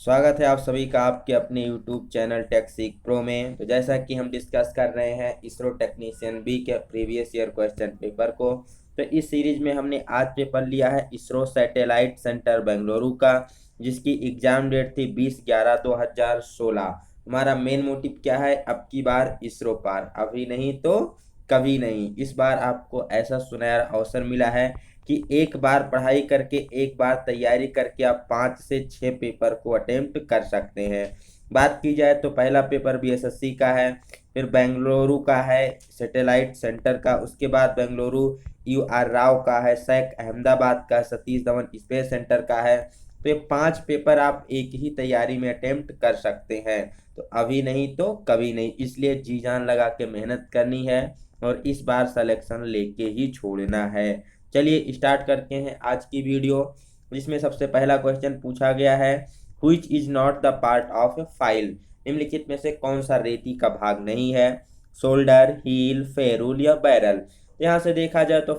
स्वागत है आप सभी का आपके अपने YouTube चैनल टेक सीख प्रो में। तो जैसा कि हम डिस्कस कर रहे हैं इसरो टेक्नीशियन बी के प्रीवियस ईयर क्वेश्चन पेपर को, तो इस सीरीज में हमने आज पेपर लिया है इसरो सैटेलाइट सेंटर बेंगलुरु का, जिसकी एग्जाम डेट थी 20/11/2016। हमारा मेन मोटिव क्या है? अब की बार इसरो पार, अभी नहीं तो कभी नहीं। इस बार आपको ऐसा सुनहरा अवसर मिला है कि एक बार पढ़ाई करके, एक बार तैयारी करके आप 5 से 6 पेपर को अटेम्प्ट कर सकते हैं। बात की जाए तो पहला पेपर बीएसएससी का है, फिर बेंगलुरु का है सैटेलाइट सेंटर का, उसके बाद बेंगलुरु यूआर राव का है, सैक अहमदाबाद का, सतीश धवन स्पेस सेंटर का है। तो ये 5 पेपर आप एक ही तैयारी में अटेम्प्ट कर सकते हैं। तो अभी नहीं तो कभी नहीं, इसलिए जी जान लगा के मेहनत करनी है और इस बार सिलेक्शन लेके ही छोड़ना है। चलिए स्टार्ट करते हैं आज की वीडियो, जिसमें सबसे पहला क्वेश्चन पूछा गया है, which is not the part of A file. निम्नलिखित में से कौन सा रेती का भाग नहीं है? शोल्डर, हील, फेरूल या बैरल। यहाँ से देखा जाए तो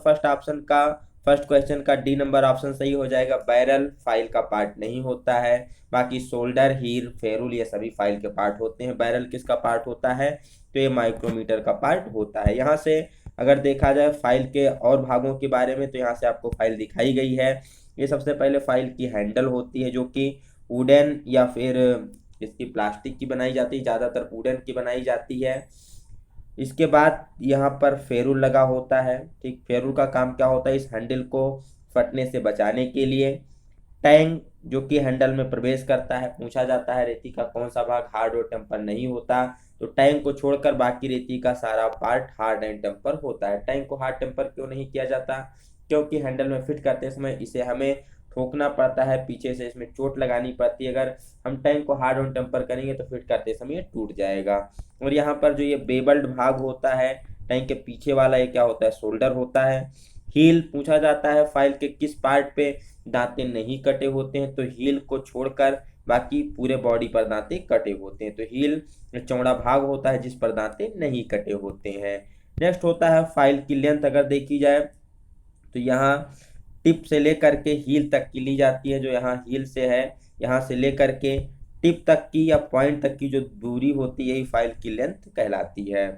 फर्स्ट क्वेश्चन का डी नंबर ऑप्शन सही हो जाएगा। बैरल फाइल का पार्ट नहीं होता है। बाकी शोल्डर, हील, फेरूल ये सभी फाइल के पार्ट होते हैं। बैरल किसका पार्ट होता है? तो ये माइक्रोमीटर का पार्ट होता है। यहाँ से अगर देखा जाए फाइल के और भागों के बारे में, तो यहाँ से आपको फाइल दिखाई गई है। ये सबसे पहले फाइल की हैंडल होती है, जो कि वुडन या फिर इसकी प्लास्टिक की बनाई जाती है, ज़्यादातर वुडन की बनाई जाती है। इसके बाद यहाँ पर फेरूल लगा होता है। ठीक, फेरूल का काम क्या होता है? इस हैंडल को फटने से बचाने के लिए। टैंक जो कि हैंडल में प्रवेश करता है। पूछा जाता है रेती का कौन सा भाग हार्ड और टेम्पर नहीं होता, तो टैंक को छोड़कर बाकी रेती का सारा पार्ट हार्ड एंड टेम्पर होता है। टैंक को हार्ड टेम्पर क्यों नहीं किया जाता? क्योंकि हैंडल में फिट करते समय इसे हमें ठोकना पड़ता है, पीछे से इसमें चोट लगानी पड़ती है। अगर हम टैंक को हार्ड और टेम्पर करेंगे तो फिट करते समय ये टूट जाएगा। और यहाँ पर जो ये बेबल्ड भाग होता है टैंक के पीछे वाला, ये क्या होता है? शोल्डर होता है। हील पूछा जाता है फाइल के किस पार्ट पे दांतें नहीं कटे होते हैं, तो हील को छोड़कर बाकी पूरे बॉडी पर दांतें कटे होते हैं। तो हील चौड़ा भाग होता है जिस पर दांतें नहीं कटे होते हैं। नेक्स्ट होता है फाइल की लेंथ। अगर देखी जाए तो यहाँ टिप से लेकर के हील तक की ली जाती है। जो यहाँ हील से है, यहाँ से लेकर के टिप तक की या पॉइंट तक की जो दूरी होती है, यही फाइल की लेंथ कहलाती है।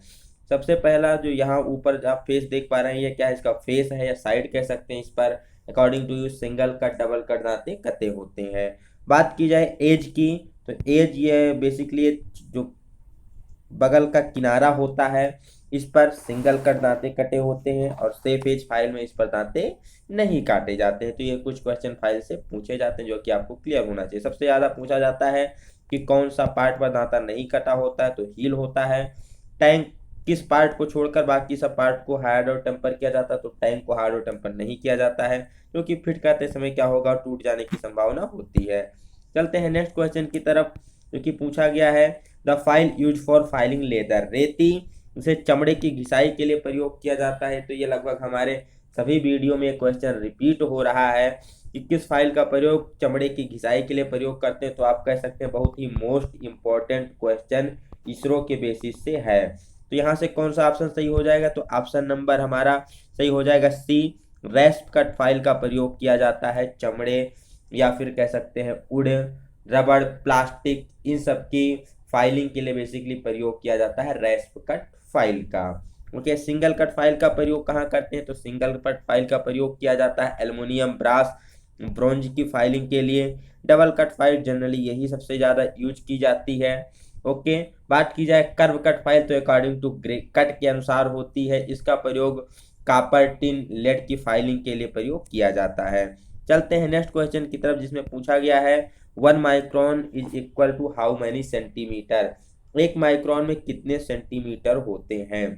सबसे पहला जो यहाँ ऊपर आप फेस देख पा रहे हैं, ये क्या है? इसका फेस है या साइड कह सकते हैं। इस पर according to you single cut, double cut दांतें कटे होते हैं। बात की जाए एज की, तो एज ये बेसिकली जो बगल का किनारा होता है, इस पर सिंगल कट दांते कटे होते हैं, और सेफ एज फाइल में इस पर दांते नहीं काटे जाते हैं। तो ये कुछ क्वेश्चन फाइल से पूछे जाते हैं जो कि आपको क्लियर होना चाहिए। सबसे ज़्यादा पूछा जाता है कि कौन सा पार्ट पर दांता नहीं कटा होता है, तो हील होता है। टैंक किस पार्ट को छोड़कर बाकी सब पार्ट को हार्ड और टेम्पर किया जाता है, तो टैंक को हार्ड और टेम्पर नहीं किया जाता है, क्योंकि फिट करते समय क्या होगा? टूट जाने की संभावना होती है। चलते हैं नेक्स्ट क्वेश्चन की तरफ, जो कि पूछा गया है, the file use for filing leather. रेती उसे चमड़े की घिसाई के लिए प्रयोग किया जाता है। तो ये लगभग हमारे सभी वीडियो में क्वेश्चन रिपीट हो रहा है कि किस फाइल का प्रयोग चमड़े की घिसाई के लिए प्रयोग करते हैं। तो आप कह सकते हैं बहुत ही मोस्ट इंपॉर्टेंट क्वेश्चन इसरो के बेसिस से है। तो यहाँ से कौन सा ऑप्शन सही हो जाएगा? तो ऑप्शन नंबर हमारा सही हो जाएगा सी। रेस्ट कट फाइल का प्रयोग किया जाता है चमड़े या फिर कह सकते हैं वुड, रबड़, प्लास्टिक, इन सब की फाइलिंग के लिए बेसिकली प्रयोग किया जाता है रेस्प कट फाइल का। ओके, सिंगल कट फाइल का प्रयोग कहाँ करते हैं? तो सिंगल कट फाइल का प्रयोग किया जाता है एल्युमिनियम, ब्रास, ब्रॉन्ज की फाइलिंग के लिए। डबल कट फाइल जनरली यही सबसे ज़्यादा यूज की जाती है। ओके, बात की जाए कर्व कट फाइल, तो अकॉर्डिंग टू ग्रे कट के अनुसार होती है। इसका प्रयोग कॉपर, टिन, लेड की फाइलिंग के लिए प्रयोग किया जाता है। चलते हैं नेक्स्ट क्वेश्चन की तरफ, जिसमें पूछा गया है 1 micron is equal to how many centimetre. 1 micron में कितने सेंटीमीटर होते हैं?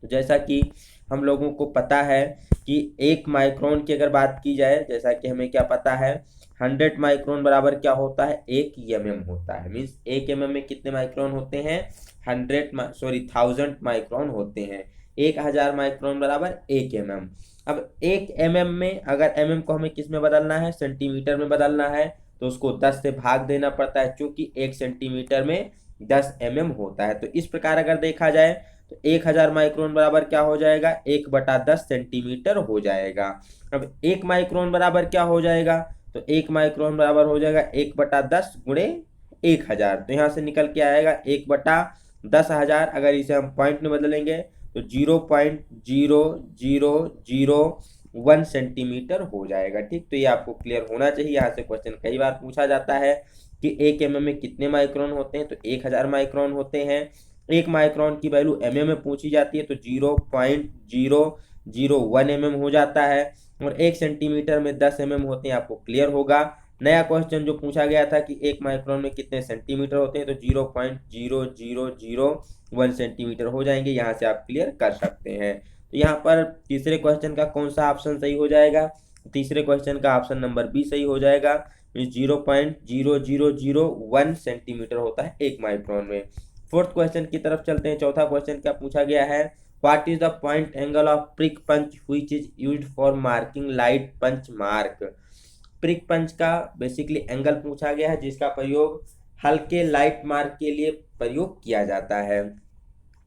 तो जैसा कि हम लोगों को पता है कि 1 माइक्रोन की अगर बात की जाए, जैसा कि हमें क्या पता है, 100 माइक्रोन बराबर क्या होता है? 1 mm होता है। मीन्स 1 mm में कितने माइक्रोन होते हैं? 1000 माइक्रोन होते हैं। 1000 माइक्रोन बराबर 1 mm। अब 1 mm में अगर mm को हमें किस में बदलना है? सेंटीमीटर में बदलना है, तो उसको 10 से भाग देना पड़ता है, क्योंकि 1 सेंटीमीटर में 10 mm होता है। तो इस प्रकार अगर देखा जाए तो 1000 माइक्रोन बराबर क्या हो जाएगा? 1/10 सेंटीमीटर हो जाएगा। अब 1 माइक्रोन बराबर क्या हो जाएगा? तो 1 माइक्रोन बराबर हो जाएगा 1/10 गुणे 1000। तो यहाँ से निकल के आएगा 1/10,000। अगर इसे हम पॉइंट में बदलेंगे तो 0.0001 सेंटीमीटर हो जाएगा। ठीक, तो ये आपको क्लियर होना चाहिए। यहाँ से क्वेश्चन कई बार पूछा जाता है कि 1 mm में कितने माइक्रोन होते हैं, तो 1000 माइक्रोन होते हैं। 1 माइक्रोन की वैल्यू mm में पूछी जाती है तो 0.001 mm हो जाता है, और 1 सेंटीमीटर में 10 mm होते हैं। आपको क्लियर होगा। नया क्वेश्चन जो पूछा गया था कि 1 माइक्रोन में कितने सेंटीमीटर होते हैं, तो 0.0001 सेंटीमीटर हो जाएंगे। यहाँ से आप क्लियर कर सकते हैं। तो यहाँ पर तीसरे क्वेश्चन का कौन सा ऑप्शन सही हो जाएगा? तीसरे क्वेश्चन का ऑप्शन नंबर बी सही हो जाएगा। 0.0001 सेंटीमीटर होता है 1 माइक्रोन में। फोर्थ क्वेश्चन की तरफ चलते हैं। चौथा क्वेश्चन क्या पूछा गया है? What is the point angle of prick punch which is used for marking light punch mark? Prick punch का बेसिकली एंगल पूछा गया है जिसका प्रयोग हल्के लाइट मार्क के लिए प्रयोग किया जाता है।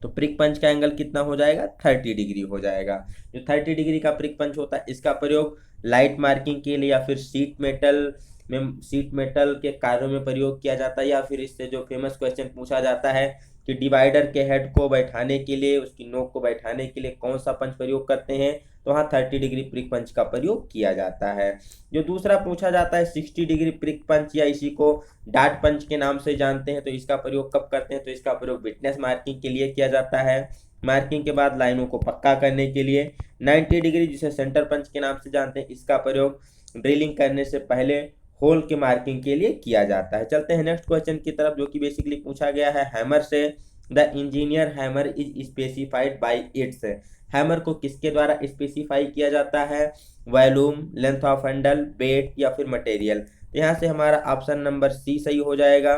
तो प्रिक पंच का एंगल कितना हो जाएगा? 30 डिग्री हो जाएगा। जो 30 डिग्री का प्रिक पंच होता है इसका प्रयोग लाइट मार्किंग के लिए या फिर सीट मेटल के कार्यों में प्रयोग किया जाता है, या फिर इससे जो फेमस क्वेश्चन पूछा जाता है कि डिवाइडर के हेड को बैठाने के लिए, उसकी नोक को बैठाने के लिए कौन सा पंच प्रयोग करते हैं, तो वहाँ 30 डिग्री प्रिक पंच का प्रयोग किया जाता है। जो दूसरा पूछा जाता है 60 डिग्री प्रिक पंच, या इसी को डाट पंच के नाम से जानते हैं, तो इसका प्रयोग कब करते हैं? तो इसका प्रयोग विटनेस मार्किंग के लिए किया जाता है, मार्किंग के बाद लाइनों को पक्का करने के लिए। 90 डिग्री जिसे सेंटर पंच के नाम से जानते हैं, इसका प्रयोग ड्रिलिंग करने से पहले होल के मार्किंग के लिए किया जाता है। चलते हैं नेक्स्ट क्वेश्चन की तरफ, जो कि बेसिकली पूछा गया है हैमर से। The engineer hammer is specified by its. Hammer को किसके द्वारा स्पेसिफाई किया जाता है? Volume, length of handle, weight या फिर मटेरियल। तो यहाँ से हमारा ऑप्शन नंबर सी सही हो जाएगा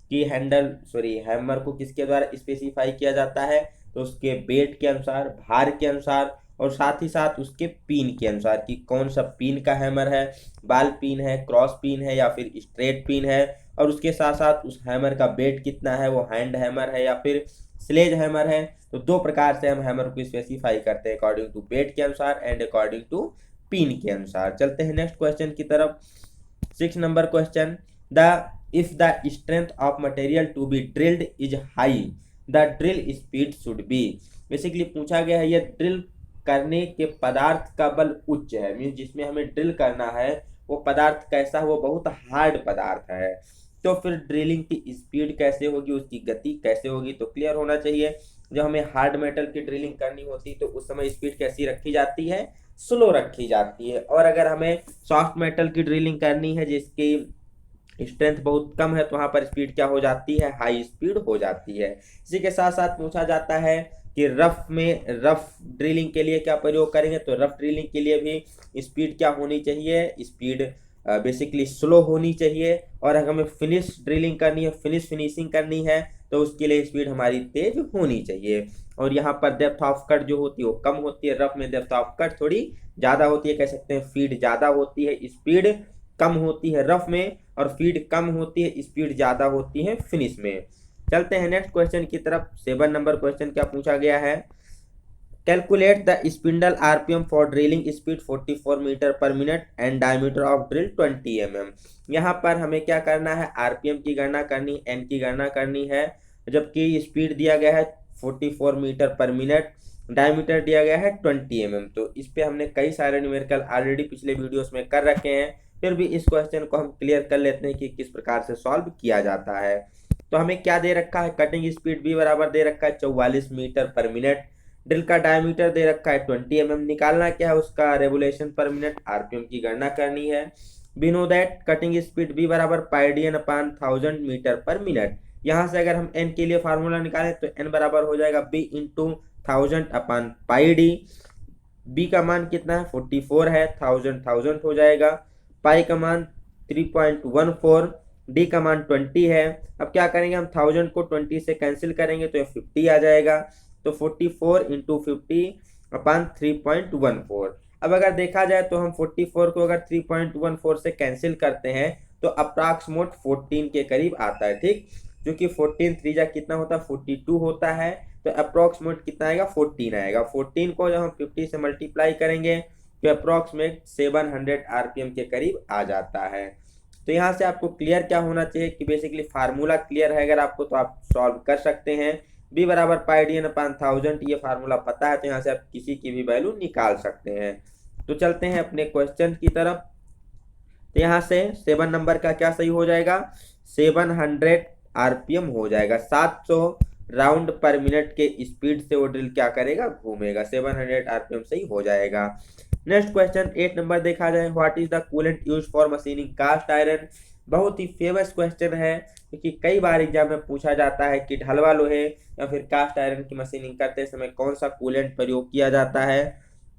कि हैमर को किसके द्वारा स्पेसिफाई किया जाता है? तो उसके वेट के अनुसार, भार के अनुसार, और साथ ही साथ उसके पिन के अनुसार कि कौन सा पिन का हैमर है, बाल पिन है, क्रॉस पिन है या फिर स्ट्रेट पिन है, और उसके साथ साथ उस हैमर का वेट कितना है, वो हैंड हैमर है या फिर स्लेज हैमर है। तो दो प्रकार से हम हैमर को स्पेसिफाई करते हैं, अकॉर्डिंग टू वेट के अनुसार एंड अकॉर्डिंग टू पिन के अनुसार। चलते हैं नेक्स्ट क्वेश्चन की तरफ। 6 number question, if the strength of material to be drilled is high, the drill speed should be. Basically पूछा गया है ये ड्रिल करने के पदार्थ का बल उच्च है, मीन जिसमें हमें ड्रिल करना है वो पदार्थ कैसा है, वो बहुत हार्ड पदार्थ है, तो फिर ड्रिलिंग की स्पीड कैसे होगी, उसकी गति कैसे होगी? तो क्लियर होना चाहिए। जब हमें हार्ड मेटल की ड्रिलिंग करनी होती है तो उस समय स्पीड कैसी रखी जाती है? स्लो रखी जाती है। और अगर हमें सॉफ्ट मेटल की ड्रिलिंग करनी है जिसकी स्ट्रेंथ बहुत कम है, तो वहां पर स्पीड क्या हो जाती है? हाई स्पीड हो जाती है। इसी के साथ साथ पूछा जाता है कि रफ ड्रिलिंग के लिए क्या प्रयोग करेंगे? तो रफ ड्रिलिंग के लिए भी स्पीड क्या होनी चाहिए? स्पीड बेसिकली स्लो होनी चाहिए। और अगर हमें फिनिश ड्रिलिंग करनी है, फिनिशिंग करनी है, तो उसके लिए स्पीड हमारी तेज होनी चाहिए। और यहाँ पर डेप्थ ऑफ कट जो होती है वो कम होती है, रफ में डेप्थ ऑफ कट थोड़ी ज़्यादा होती है, कह सकते हैं फीड ज़्यादा होती है, स्पीड कम होती है रफ में, और फीड कम होती है, स्पीड ज़्यादा होती है फिनिश में। चलते हैं नेक्स्ट क्वेश्चन की तरफ। 7 नंबर क्वेश्चन क्या पूछा गया है? Calculate the spindle RPM for drilling speed 44 metre per minute and diameter of drill 20 mm। यहाँ पर हमें क्या करना है? आरपीएम की गणना करनी, एन की गणना करनी है, जबकि स्पीड दिया गया है 44 मीटर पर मिनट, डायमीटर दिया गया है 20 mm। तो इस पे हमने कई सारे न्यूमेरिकल ऑलरेडी पिछले वीडियोस में कर रखे हैं, फिर भी इस क्वेश्चन को हम क्लियर कर लेते हैं कि किस प्रकार से सॉल्व किया जाता है। तो हमें क्या दे रखा है? कटिंग स्पीड भी बराबर दे रखा है 44 मीटर पर मिनट, ड्रिल का डायमीटर दे रखा है 20 mm, निकालना क्या है? उसका रेवोल्यूशन पर मिनट, आरपीएम की गणना करनी है। We know that cutting speed भी बराबर pi d n upon 1000 metre per minute. यहाँ से अगर हम एन के लिए फार्मूला निकालें तो एन बराबर हो जाएगा B into 1000 upon pi D. B का मान कितना है? 44 है, 1000 हो जाएगा, पाई का मान 3.14, डी का मान 20 है। अब क्या करेंगे? हम 1000 को 20 से कैंसिल करेंगे तो 50 आ जाएगा, तो 44 इंटू 50 अपॉन 3.14। अब अगर देखा जाए तो हम 44 को अगर 3.14 से कैंसिल करते हैं तो अप्रॉक्सिमेट 14 के करीब आता है, ठीक, क्योंकि 14 3 जा कितना होता है? 42 होता है, तो अप्रॉक्सिमेट कितना आएगा? 14 आएगा। 14 को जब हम 50 से मल्टीप्लाई करेंगे तो अप्रॉक्सीमेट 700 आरपीएम के करीब आ जाता है। तो यहाँ से आपको क्लियर क्या होना चाहिए कि बेसिकली फार्मूला क्लियर है अगर आपको, तो आप सॉल्व कर सकते हैं। b बराबर πd/1000, ये फार्मूला पता है तो यहाँ से आप किसी की भी वैल्यू निकाल सकते हैं। तो चलते हैं अपने क्वेश्चन की तरफ। तो यहाँ से 7 नंबर का क्या सही हो जाएगा, 700 आरपीएम हो जाएगा। 700 राउंड पर मिनट के स्पीड से वो ड्रिल क्या करेगा, घूमेगा। 700 आरपीएम सही हो जाएगा। नेक्स्ट क्वेश्चन 8 नंबर देखा जाए, what is the coolant use for machining cast iron. बहुत ही फेमस क्वेश्चन है क्योंकि कई बार एग्जाम में पूछा जाता है कि ढलवा लोहे या फिर कास्ट आयरन की मशीनिंग करते समय कौन सा कूलेंट प्रयोग किया जाता है।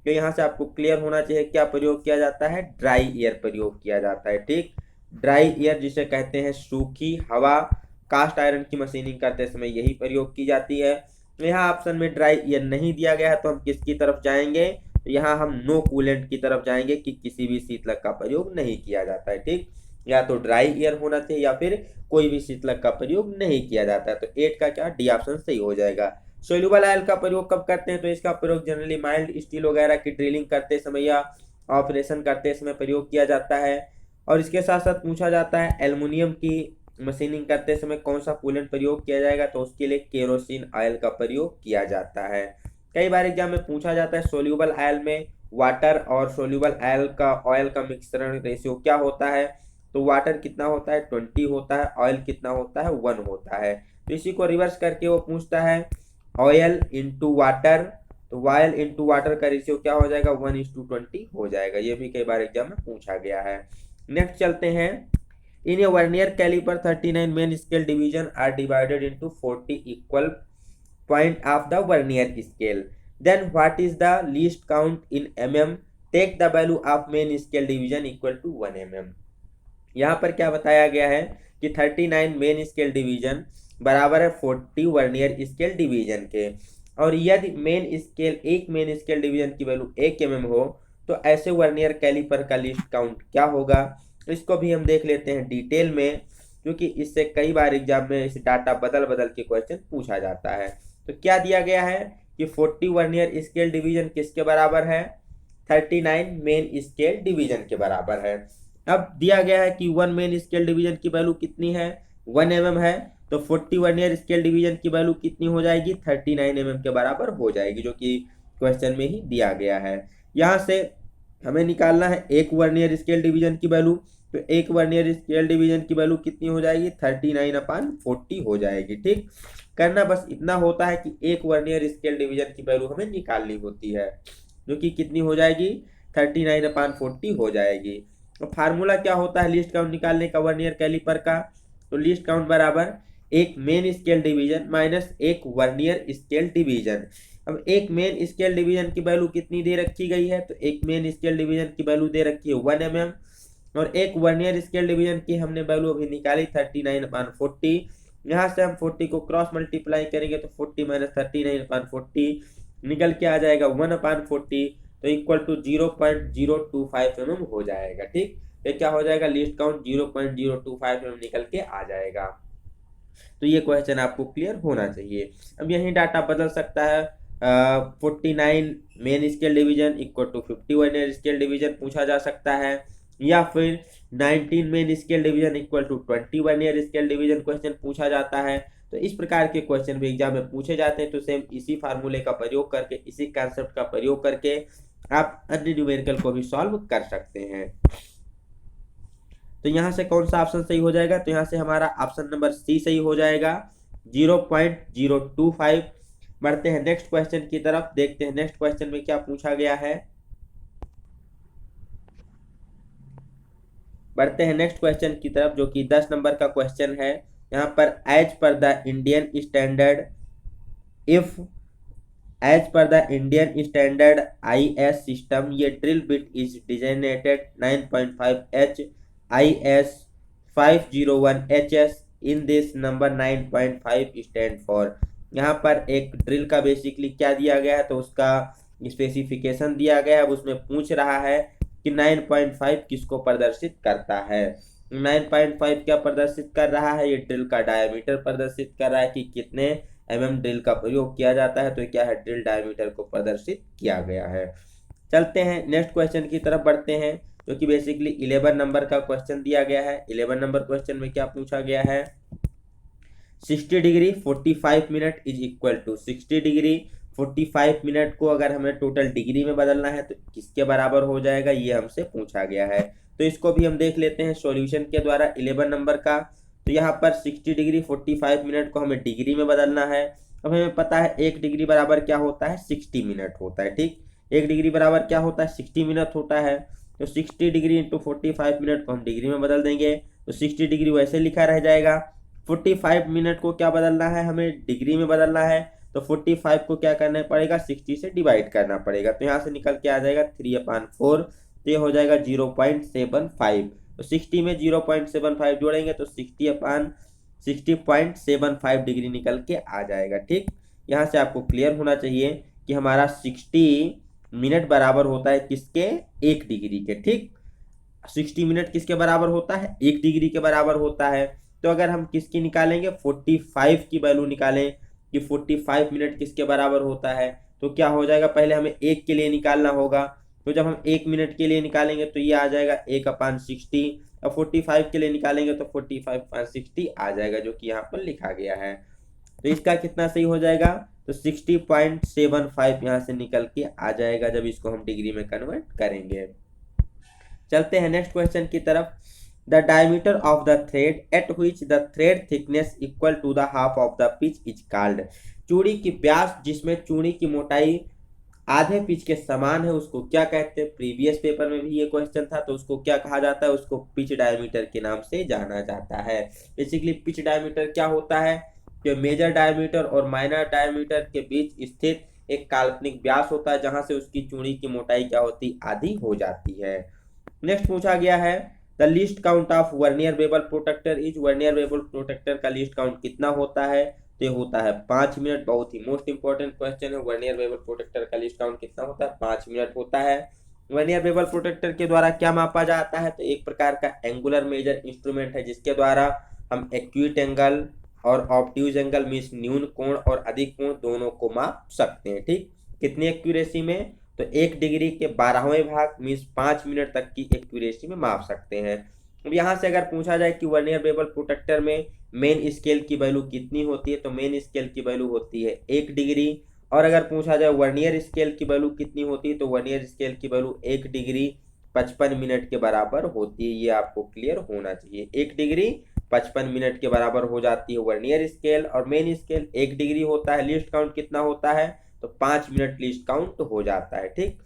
तो यहाँ से आपको क्लियर होना चाहिए क्या प्रयोग किया जाता है, ड्राई एयर प्रयोग किया जाता है। ठीक, ड्राई एयर जिसे कहते हैं सूखी हवा, कास्ट आयरन की मशीनिंग करते समय यही प्रयोग की जाती है। यहाँ ऑप्शन में ड्राई एयर नहीं दिया गया है तो हम किसकी तरफ जाएंगे, तो यहाँ हम नो कूलेंट की तरफ जाएंगे कि किसी भी शीतलक का प्रयोग नहीं किया जाता है। ठीक, या तो ड्राई एयर होना चाहिए या फिर कोई भी शीतलक का प्रयोग नहीं किया जाता है। तो 8 का क्या, डी ऑप्शन सही हो जाएगा। सोल्यूबल ऑयल का प्रयोग कब करते हैं, तो इसका प्रयोग जनरली माइल्ड स्टील वगैरह की ड्रिलिंग करते समय या ऑपरेशन करते समय प्रयोग किया जाता है। और इसके साथ साथ पूछा जाता है एल्युमिनियम की मशीनिंग करते समय कौन सा कूलेंट प्रयोग किया जाएगा, तो उसके लिए केरोसिन ऑयल का प्रयोग किया जाता है। कई बार एग्जाम में पूछा जाता है सोल्यूबल ऑयल में वाटर और सोल्यूबल ऑयल का मिश्रण रेशियो क्या होता है, तो वाटर कितना होता है 20 होता है, ऑयल कितना होता है 1 होता है। तो इसी को रिवर्स करके वो पूछता है ऑयल इंटू वाटर, तो ऑयल इंटू वाटर का रेशियो क्या हो जाएगा 1:20 हो जाएगा। ये भी कई बार एग्जाम में पूछा गया है। नेक्स्ट चलते हैं, in a vernier caliper 39 main scale division are divided into 40 equal point of the vernier scale, then what is the least count in mm, take the value of main scale division equal to 1 mm। यहाँ पर क्या बताया गया है कि 39 main scale division बराबर है 40 vernier scale division के, और यदि एक मेन स्केल डिवीजन की वैल्यू 1 mm हो तो ऐसे वर्नियर कैलिपर का लिस्ट काउंट क्या होगा। इसको भी हम देख लेते हैं डिटेल में, क्योंकि इससे कई बार एग्जाम में इस डाटा बदल बदल के क्वेश्चन पूछा जाता है। तो क्या दिया गया है कि 40 वर्नियर स्केल डिवीजन किसके बराबर है, 39 मेन स्केल डिवीजन के बराबर है। अब दिया गया है कि 1 मेन स्केल डिवीजन की वैल्यू कितनी है 1 mm है, तो 40 वर्नियर स्केल डिवीजन की वैल्यू कितनी हो जाएगी 39 mm के बराबर हो जाएगी, जो कि क्वेश्चन में ही दिया गया है। यहाँ से हमें निकालना है एक वर्नियर स्केल डिवीजन की वैल्यू, तो एक वर्नियर स्केल डिवीजन की वैल्यू कितनी हो जाएगी 39/40 हो जाएगी। ठीक, करना बस इतना होता है कि एक वर्नियर स्केल डिवीजन की वैल्यू हमें निकालनी होती है, जो कि कितनी हो जाएगी 39/40 हो जाएगी। तो फार्मूला क्या होता है लिस्ट काउंट निकालने का वर्नियर कैलिपर का, तो लिस्ट काउंट बराबर एक मेन स्केल डिवीजन माइनस एक वर्नियर स्केल डिवीजन। अब एक मेन स्केल डिवीजन की वैल्यू कितनी दे रखी गई है, तो एक मेन स्केल डिवीजन की वैल्यू दे रखी है 1 mm, और एक वर्नियर स्केल डिवीजन की हमने वैल्यू अभी निकाली 39/40। यहाँ से हम 40 को क्रॉस मल्टीप्लाई करेंगे तो 40 माइनस 39/40 निकल के आ जाएगा 1/40, तो इक्वल टू 0.025 mm हो जाएगा। ठीक, ये क्या हो जाएगा लिस्ट काउंट 0.025 mm निकल के आ जाएगा। तो ये क्वेश्चन आपको क्लियर होना चाहिए। अब यही डाटा बदल सकता है, 49 main scale division equal to 50 vernier scale division पूछा जा सकता है, या फिर 19 main scale division equal to 20 vernier scale division question पूछा जाता है। तो इस प्रकार के क्वेश्चन भी एग्जाम में पूछे जाते हैं। तो सेम इसी फार्मूले का प्रयोग करके, इसी कॉन्सेप्ट का प्रयोग करके आप अन्य न्यूमेरिकल को भी सॉल्व कर सकते हैं। तो यहाँ से कौन सा ऑप्शन सही हो जाएगा, तो यहाँ से हमारा ऑप्शन नंबर सी सही हो जाएगा 0.025। बढ़ते हैं नेक्स्ट क्वेश्चन की तरफ, देखते हैं नेक्स्ट क्वेश्चन में क्या पूछा गया है। बढ़ते हैं नेक्स्ट क्वेश्चन की तरफ, जो कि 10 नंबर का क्वेश्चन है। यहाँ पर as per the Indian standard IS system, ये drill bit is designated 9.5H IS 501HS in this number 9.5 stand for. यहाँ पर एक ड्रिल का बेसिकली क्या दिया गया है, तो उसका स्पेसिफिकेशन दिया गया है। अब उसमें पूछ रहा है कि 9.5 किसको प्रदर्शित करता है। 9.5 क्या प्रदर्शित कर रहा है, ये ड्रिल का डायमीटर प्रदर्शित कर रहा है कि कितने ड्रिल का प्रयोग किया जाता है। तो क्या है, ड्रिल डायमीटर को प्रदर्शित किया गया है। चलते हैं नेक्स्ट क्वेश्चन की तरफ बढ़ते हैं, जो कि बेसिकली 11 नंबर का क्वेश्चन दिया गया है। 11 नंबर क्वेश्चन में क्या पूछा गया है, 60 degree 45 minute is equal to 60 degree 45 minute को अगर हमें टोटल डिग्री में बदलना है तो किसके बराबर हो जाएगा, ये हमसे पूछा गया है। तो इसको भी हम देख लेते हैं सॉल्यूशन के द्वारा 11 नंबर का। तो यहाँ पर 60 डिग्री 45 मिनट को हमें डिग्री में बदलना है। अब हमें पता है 1 डिग्री बराबर क्या होता है, 60 मिनट होता है। ठीक, 1 डिग्री बराबर क्या होता है, 60 मिनट होता है। तो 60 डिग्री इंटू 45 मिनट को हम डिग्री में बदल देंगे तो 60 डिग्री वैसे लिखा रह जाएगा। 45 मिनट को क्या बदलना है, हमें डिग्री में बदलना है। तो 45 को क्या करना पड़ेगा, 60 से डिवाइड करना पड़ेगा। तो यहाँ से निकल के आ जाएगा 3/4, तो ये हो जाएगा 0.75। तो 60 में 0.75 जोड़ेंगे तो 60.75 डिग्री निकल के आ जाएगा। ठीक, यहाँ से आपको क्लियर होना चाहिए कि हमारा 60 मिनट बराबर होता है किसके, 1 डिग्री के। ठीक, 60 मिनट किसके बराबर होता है, 1 डिग्री के बराबर होता है। तो अगर हम किसकी निकालेंगे, 45 की वैल्यू निकालें कि 45 मिनट किसके बराबर होता है, तो क्या हो जाएगा, पहले हमें 1 के लिए निकालना होगा। तो जब हम 1 मिनट के लिए निकालेंगे तो ये आ जाएगा 1/60। अब 45 के लिए निकालेंगे तो 45/60 आ जाएगा, जो कि यहाँ पर लिखा गया है। तो इसका कितना सही हो जाएगा, तो 60.75 यहाँ से निकल के आ जाएगा जब इसको हम डिग्री में कन्वर्ट करेंगे। चलते हैं नेक्स्ट क्वेश्चन की तरफ। The diameter of the thread at which the thread thickness equal to the half of the pitch is called. चूड़ी की व्यास जिसमें चूड़ी की मोटाई आधे पिच के समान है उसको क्या कहते हैं। प्रीवियस पेपर में भी ये क्वेश्चन था, तो उसको क्या कहा जाता है, उसको पिच डायमीटर के नाम से जाना जाता है। बेसिकली पिच डायमीटर क्या होता है कि मेजर डायमीटर और माइनर डायमीटर के बीच स्थित एक काल्पनिक व्यास होता है जहां से उसकी चूड़ी की मोटाई क्या होती, आधी हो जाती है। नेक्स्ट पूछा गया है the least count of vernier bevel protector is. Vernier bevel protector का लीस्ट काउंट कितना होता है, तो ये होता है 5 मिनट। बहुत ही मोस्ट इंपॉर्टेंट क्वेश्चन है, वर्नियर बेवल प्रोटेक्टर का लीस्ट काउंट कितना होता है, 5 मिनट होता है। वर्नियर बेवल प्रोटेक्टर के द्वारा क्या मापा जाता है, तो एक प्रकार का एंगुलर मेजर इंस्ट्रूमेंट है जिसके द्वारा हम एक्यूट एंगल और ऑब्ट्यूज एंगल मीन्स न्यून कोण और अधिक कोण दोनों को माप सकते हैं। ठीक, कितनी एक्यूरेसी में, तो 1 डिग्री के 12वें भाग मीन्स 5 मिनट तक की एक्यूरेसी में माप सकते हैं। अब यहाँ से अगर पूछा जाए कि वर्नियर बेवल प्रोटेक्टर में मेन स्केल की वैल्यू कितनी होती है, तो मेन स्केल की वैल्यू होती है 1 डिग्री। और अगर पूछा जाए वर्नियर स्केल की वैल्यू कितनी होती है, तो वर्नियर स्केल की वैल्यू 1 डिग्री 55 मिनट के बराबर होती है। ये आपको क्लियर होना चाहिए, 1 डिग्री 55 मिनट के बराबर हो जाती है वर्नियर स्केल। और मेन स्केल 1 डिग्री होता है। लीस्ट काउंट कितना होता है, तो 5 मिनट लीस्ट काउंट हो जाता है। ठीक,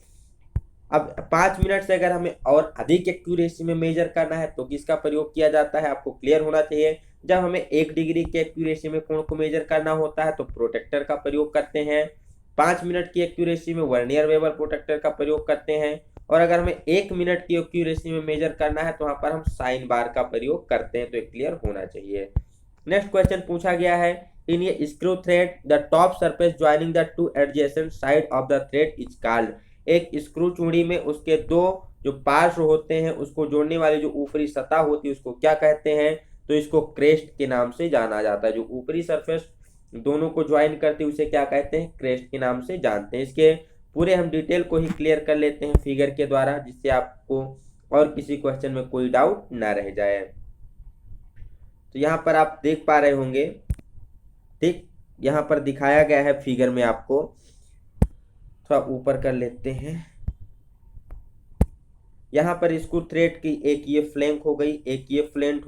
अब 5 मिनट से अगर हमें और अधिक एक्यूरेसी में मेजर करना है तो किसका प्रयोग किया जाता है, आपको क्लियर होना चाहिए। जब हमें 1 डिग्री के एक्यूरेसी में कोण को मेजर करना होता है तो प्रोटेक्टर का प्रयोग करते हैं। 5 मिनट की एक्यूरेसी में वर्नियर बेवल प्रोटेक्टर का प्रयोग करते हैं। और अगर हमें 1 मिनट की एक्यूरेसी में मेजर करना है तो वहां पर हम साइन बार का प्रयोग करते हैं। तो क्लियर होना चाहिए। नेक्स्ट क्वेश्चन पूछा गया है in a screw thread the top surface joining the two adjacent side of the thread is called. एक स्क्रू चूड़ी में उसके दो जो पार्श्व होते हैं उसको जोड़ने वाली जो ऊपरी सतह होती है उसको क्या कहते हैं, तो इसको क्रेस्ट के नाम से जाना जाता है। जो ऊपरी सरफेस दोनों को ज्वाइन करती है उसे क्या कहते हैं, क्रेस्ट के नाम से जानते हैं। इसके पूरे हम डिटेल को ही क्लियर कर लेते हैं फिगर के द्वारा, जिससे आपको और किसी क्वेश्चन में कोई डाउट ना रह जाए। तो यहाँ पर आप देख पा रहे होंगे, ठीक, यहाँ पर दिखाया गया है फिगर में, आपको थोड़ा ऊपर कर लेते हैं। यहाँ पर स्क्रू थ्रेड की एक ये फ्लैंक हो गई, एक ये फ्लैंक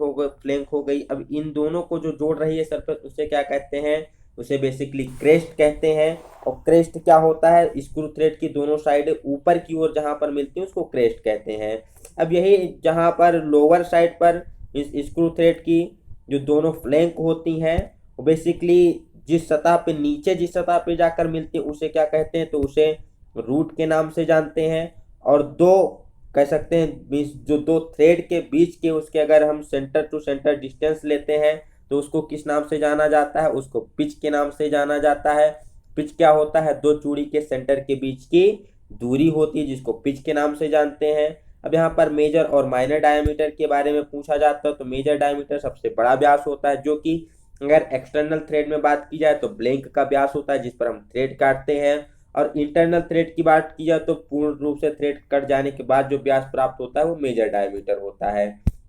हो गई। अब इन दोनों को जो जोड़ रही है सरफेस उसे क्या कहते हैं, उसे बेसिकली क्रेस्ट कहते हैं। और क्रेस्ट क्या होता है, स्क्रू थ्रेड की दोनों साइड ऊपर की ओर जहां पर मिलती है उसको क्रेस्ट कहते हैं। अब यही जहां पर लोअर साइड पर इस स्क्रू थ्रेड की जो दोनों फ्लैंक होती हैं वो बेसिकली जिस सतह पे नीचे जिस सतह पे जाकर मिलती है उसे क्या कहते हैं, तो उसे रूट के नाम से जानते हैं। और दो कह सकते हैं जो दो थ्रेड के बीच के उसके अगर हम सेंटर टू सेंटर डिस्टेंस लेते हैं तो उसको किस नाम से जाना जाता है, उसको पिच के नाम से जाना जाता है। पिच क्या होता है, दो चूड़ी के सेंटर के बीच की दूरी होती है जिसको पिच के नाम से जानते हैं। अब यहाँ पर मेजर और माइनर डायमीटर के बारे में पूछा जाता है, तो मेजर डायमीटर सबसे बड़ा व्यास होता है, जो कि अगर एक्सटर्नल थ्रेड में बात की जाए तो ब्लैंक का व्यास होता है जिस पर हम थ्रेड काटते हैं। और इंटरनल थ्रेड की बात की जाए तो पूर्ण रूप से थ्रेड कट जाने के बाद जो व्यास प्राप्त होता है वो मेजर डायमीटर होता है।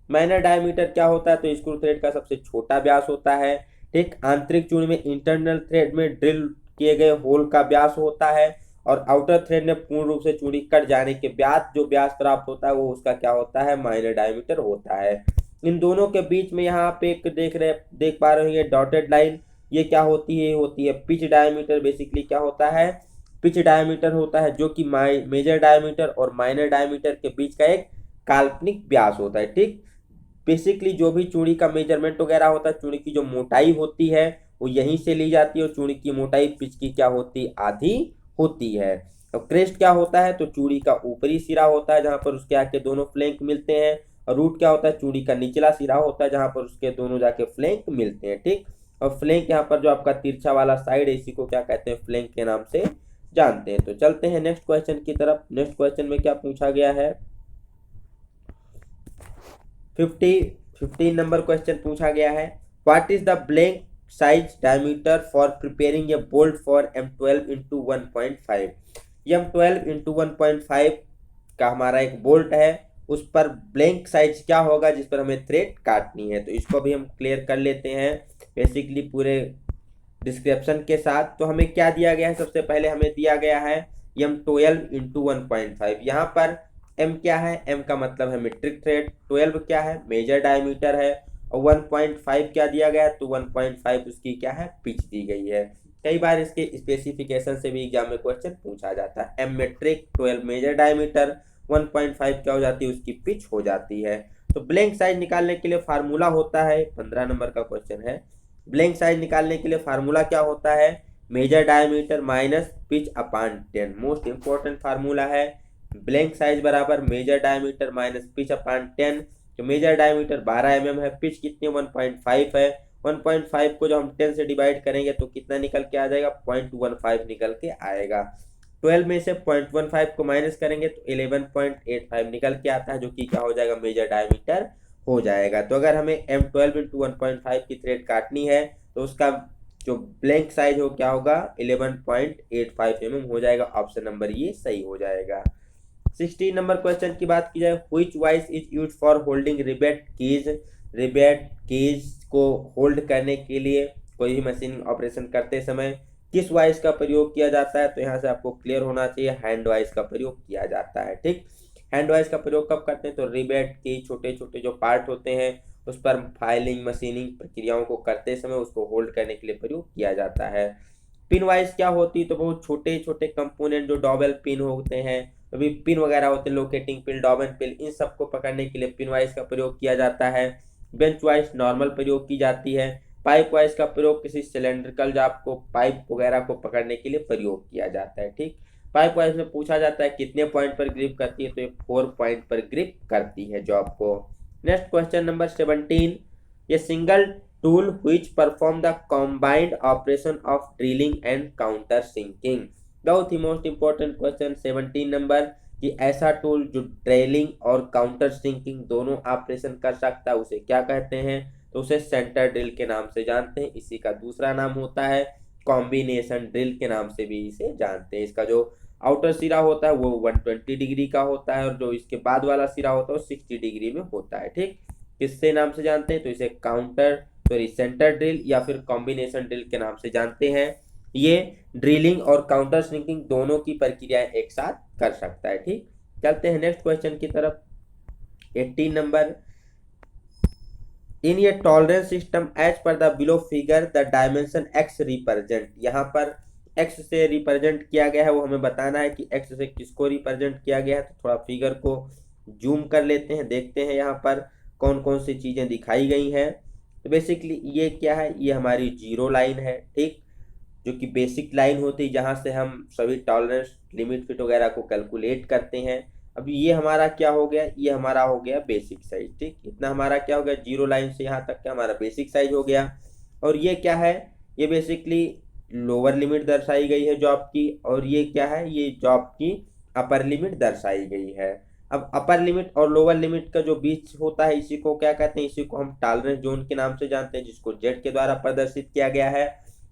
माइनर डायमीटर क्या होता है, तो स्क्रू थ्रेड का सबसे छोटा व्यास होता है। ठीक, आंतरिक चूड़ी में इंटरनल थ्रेड में ड्रिल किए गए होल का व्यास होता है, और आउटर थ्रेड में पूर्ण रूप से चूड़ी कट जाने के बाद जो व्यास प्राप्त होता है वो उसका क्या होता है, माइनर डायमीटर होता है। इन दोनों के बीच में यहाँ पे एक देख पा रहे हैं डॉटेड लाइन, ये क्या होती है, होती है पिच डायमीटर। बेसिकली क्या होता है, पिच डायमीटर होता है, जो कि मेजर डायमीटर और माइनर डायमीटर के बीच का एक काल्पनिक व्यास होता है। ठीक, बेसिकली जो भी चूड़ी का मेजरमेंट वगैरह होता है, चूड़ी की जो मोटाई होती है वो यहीं से ली जाती है, और चूड़ी की मोटाई पिच की क्या होती है, आधी होती है। और क्रेस्ट क्या होता है, तो चूड़ी का ऊपरी सिरा होता है जहां पर उसके आके दोनों फ्लैंक मिलते हैं, और रूट क्या होता है, चूड़ी का निचला सिरा होता है जहां पर उसके दोनों जाके फ्लैंक मिलते हैं। ठीक, और फ्लैंक यहाँ पर जो आपका तिरछा वाला साइड है इसी को क्या कहते हैं, फ्लैंक के नाम से जानते हैं। तो चलते हैं नेक्स्ट क्वेश्चन की तरफ। नेक्स्ट क्वेश्चन में क्या पूछा गया है, 15 नंबर क्वेश्चन पूछा गया है, what is the blank size diameter for preparing A bolt for M12 into 1.5। M12 into 1.5 का हमारा एक बोल्ट है, उस पर ब्लैंक साइज क्या होगा जिस पर हमें थ्रेड काटनी है। तो इसको भी हम क्लियर कर लेते हैं बेसिकली पूरे डिस्क्रिप्शन के साथ। तो हमें क्या दिया गया है, सबसे पहले हमें दिया गया है M12 इंटू 1.5। यहाँ पर M क्या है, M का मतलब है मीट्रिक थ्रेड, 12 क्या है, मेजर डायमीटर है, और 1.5 क्या दिया गया है, तो 1.5 उसकी क्या है, पिच दी गई है। कई बार इसके स्पेसिफिकेशन से भी एग्जाम में क्वेश्चन पूछा जाता है। M मीट्रिक, 12 मेजर डायमीटर, 1.5 क्या हो जाती है, उसकी पिच हो जाती है। तो ब्लैंक साइज निकालने के लिए फार्मूला होता है, 15 नंबर का क्वेश्चन है। ब्लैंक साइज निकालने के लिए फार्मूला क्या होता है, major diameter minus pitch upon 10। Most important formula है, ब्लैंक साइज बराबर major diameter minus pitch upon 10। तो मेजर डायमीटर 12 mm है, पिच कितनी 1.5 है, 1.5 को जब हम 10 से डिवाइड करेंगे तो कितना निकल के आ जाएगा, 0.15 निकल के आएगा। 12 में से 0.15 को माइनस करेंगे तो 11.85 निकल के आता है, जो कि क्या हो जाएगा, मेजर डायमीटर हो जाएगा। तो अगर हमें M12 इंटू 1.5 की थ्रेड काटनी है तो उसका जो ब्लैंक साइज हो क्या होगा, 11.85 mm हो जाएगा। ऑप्शन नंबर ये सही हो जाएगा। 16 नंबर क्वेश्चन की बात की जाए, which vice is use for holding rebate keys. Rebate keys को होल्ड करने के लिए कोई भी मशीनिंग ऑपरेशन करते समय किस वाइस का प्रयोग किया जाता है, तो यहाँ से आपको क्लियर होना चाहिए, हैंड वाइस का प्रयोग किया जाता है। ठीक, हैंड वाइस का प्रयोग कब करते हैं, तो रिबेट की छोटे छोटे जो पार्ट होते हैं उस पर फाइलिंग मशीनिंग प्रक्रियाओं को करते समय उसको होल्ड करने के लिए प्रयोग किया जाता है। पिन वाइज क्या होती है, तो बहुत छोटे छोटे कंपोनेंट जो डॉबल पिन होते हैं, अभी पिन वगैरह होते हैं, लोकेटिंग पिन, डॉबल पिन, इन सबको पकड़ने के लिए पिन वाइज का प्रयोग किया जाता है। बेंच वाइज नॉर्मल प्रयोग की जाती है। पाइप वाइज का प्रयोग किसी सिलेंड्रिकल जाप को, पाइप वगैरह को पकड़ने के लिए प्रयोग किया जाता है। ठीक, पाइप वाइज में पूछा जाता है कितने पॉइंट पर ग्रिप करती है, तो ये 4 पॉइंट पर ग्रिप करती है जॉब को। नेक्स्ट क्वेश्चन नंबर 17, ये single tool which perform the combined operation of drilling and countersinking. बहुत ही मोस्ट इंपॉर्टेंट क्वेश्चन 17 नंबर, कि ऐसा टूल जो ड्रिलिंग और काउंटर सिंकिंग दोनों ऑपरेशन कर सकता है उसे क्या कहते हैं, तो उसे सेंटर ड्रिल के नाम से जानते हैं। इसी का दूसरा नाम होता है कॉम्बिनेशन ड्रिल के नाम से भी इसे जानते हैं। इसका जो आउटर सिरा होता है वो 120 डिग्री का होता है, और जो इसके बाद वाला सिरा होता है वो 60 डिग्री में होता है। ठीक, किससे नाम से जानते हैं, तो इसे काउंटर सॉरी सेंटर ड्रिल या फिर कॉम्बिनेशन ड्रिल के नाम से जानते हैं। ये ड्रिलिंग और काउंटर सिंकिंग दोनों की प्रक्रियाएं एक साथ कर सकता है। ठीक, चलते हैं नेक्स्ट क्वेश्चन की तरफ। 18 नंबर, इन ये tolerance system as per the below figure the dimension X represent. यहाँ पर एक्स से रिप्रेजेंट किया गया है, वो हमें बताना है कि एक्स से किसको रिप्रेजेंट किया गया है। तो थोड़ा फिगर को जूम कर लेते हैं, देखते हैं यहाँ पर कौन कौन सी चीज़ें दिखाई गई हैं। तो बेसिकली ये क्या है, ये हमारी जीरो लाइन है। ठीक, जो कि बेसिक लाइन होती है जहाँ से हम सभी टॉलरेंस लिमिट फिट वगैरह को कैलकुलेट करते हैं। अब ये हमारा क्या हो गया, ये हमारा हो गया बेसिक साइज। ठीक, इतना हमारा क्या हो गया, जीरो लाइन से यहाँ तक का हमारा बेसिक साइज हो गया। और ये क्या है, ये बेसिकली लोअर लिमिट दर्शाई गई है जॉब की, और ये क्या है, ये जॉब की अपर लिमिट दर्शाई गई है। अब अपर लिमिट और लोअर लिमिट का जो बीच होता है इसी को क्या कहते हैं, इसी को हम टॉलरेंस जोन के नाम से जानते हैं, जिसको जेड के द्वारा प्रदर्शित किया गया है।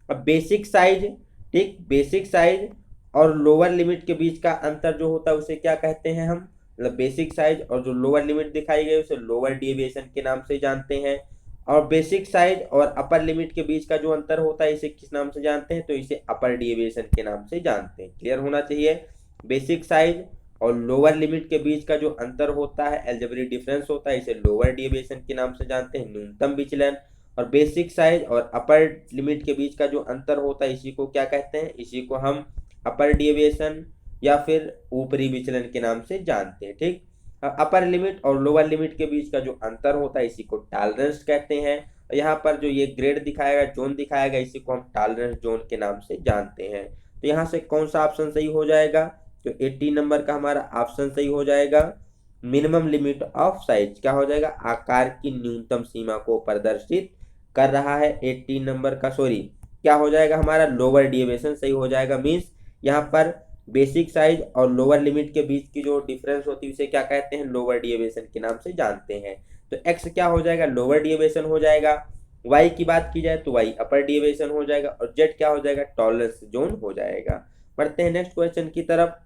अब बेसिक साइज, ठीक, बेसिक साइज और लोअर लिमिट के बीच का अंतर जो होता है उसे क्या कहते हैं हम, मतलब बेसिक साइज, और जो लोअर लिमिट दिखाई गई उसे लोअर डेविएशन के नाम से जानते हैं। और बेसिक साइज और अपर लिमिट के बीच का जो अंतर होता है इसे किस नाम से जानते हैं, तो इसे अपर डेविएशन के नाम से जानते हैं। क्लियर होना चाहिए। बेसिक साइज और लोअर लिमिट के बीच का जो अंतर होता है, अलजेब्रिक डिफरेंस होता है, इसे लोअर डेविएशन के नाम से जानते हैं, न्यूनतम विचलन। और बेसिक साइज और अपर लिमिट के बीच का जो अंतर होता है इसी को क्या कहते हैं, इसी को हम अपर डेविएशन या फिर ऊपरी विचलन के नाम से जानते हैं। ठीक, अपर लिमिट और लोअर लिमिट के बीच का जो अंतर होता है इसी को टॉलरेंस कहते हैं। यहाँ पर जो ये ग्रेड दिखाएगा, जोन दिखाएगा, इसी को हम टॉलरेंस जोन के नाम से जानते हैं। तो यहाँ से कौन सा ऑप्शन सही हो जाएगा, तो 80 नंबर का हमारा ऑप्शन सही हो जाएगा। मिनिमम लिमिट ऑफ साइज क्या हो जाएगा, आकार की न्यूनतम सीमा को प्रदर्शित कर रहा है। 80 नंबर का सॉरी क्या हो जाएगा हमारा, लोअर डेविएशन सही हो जाएगा। मीन्स यहाँ पर बेसिक साइज और लोअर लिमिट के बीच की जो डिफरेंस होती है उसे क्या कहते हैं, लोअर डेविएशन के नाम से जानते हैं। तो एक्स क्या हो जाएगा, लोअर डेविएशन हो जाएगा। वाई की बात की जाए तो वाई अपर डेविएशन हो जाएगा, और जेड क्या हो जाएगा, टॉलरेंस जोन हो जाएगा। बढ़ते हैं नेक्स्ट क्वेश्चन की तरफ।